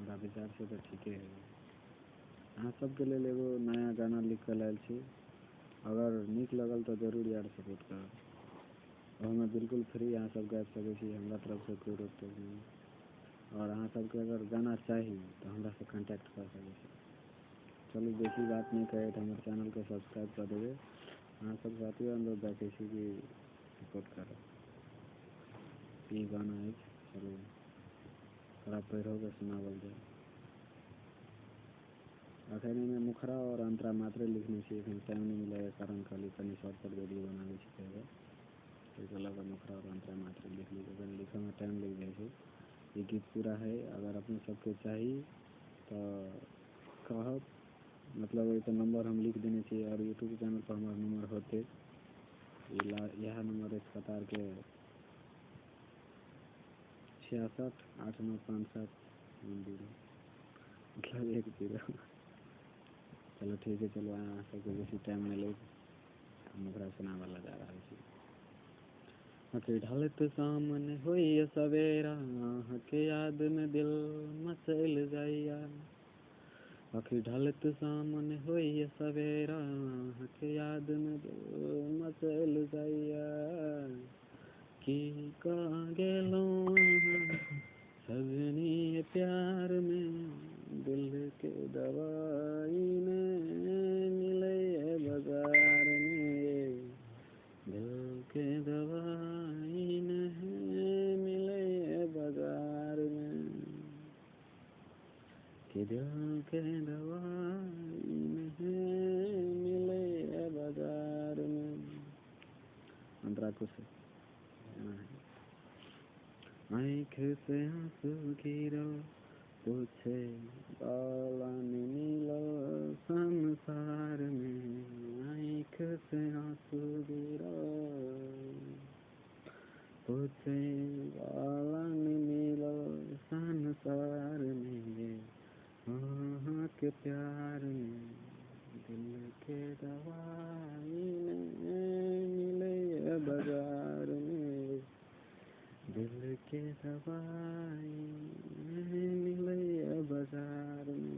हमरा विचार से तो ठीके है। अहाँ सबके लिए एगो नया गाना लिख कर लायल छी, अगर नीक लगल तो जरूर यार सपोर्ट करब। और हमें बिल्कुल फ्री अहाँ सब गाबि सकै छी, हमरा तरफ से कोई रोक टोक नहीं। और अहाँ सबके अगर गाना चाहिए तो हमरा से कांटेक्ट कर सकै छी। चलू बेसी बात नहीं कहे तो हमारे चैनल को सब्सक्राइब कर देवे। अहाँ सब साथी अनुरोध रखे छी कि सपोर्ट करब। ये गाना है, चलो थोड़ा पैरों के सुनावल जाए। अखन में मुखरा और अंतरा मात्रे लिखने से एखन टाइम नहीं मिला है, कारण खाली कनी शॉर्टकट वीडियो बनावे छी पहले, तो लगा मुखरा और अंतरा मात्रे लिख ली, अगर लिखे में टाइम लग जाए है। ये गीत पूरा है, अगर अपने सबके चाहिए तो कहब, मतलब ये तो नंबर हम लिख देने चाहिए। और यूट्यूब चैनल पर हमारा नंबर होते यह नंबर है 67 के 66 8957 मतलब 10। चलो ठीक है, चलो अहाँ सबके बेसी टाइम नहीं ले, हम ओकरा सुना वाला जा रहा है। आँखें ढलत सामने होइए सवेरा, के याद में दिल मचल जाइया। आँखें ढलत सामने होइए सवेरा, के याद में दिल मचल जाइया। की कहाँ गेलौं सजनी प्यार में, दिल के दवाई में मिले बाजार में, दिल के दवाई में मिले बाजार में, कि दिल के दवाई में मिले बाजार में। अंतरा कुछ आँख से आंसू गिरो, पूछे बाला मिलो संसार में। आँख से आंसू गिरो, पूछे बाला मिलो संसार में। हाँ के प्यार में, दिल के दवाई में मिले बाजार में, दिल के दवाई में मिले बाजार में।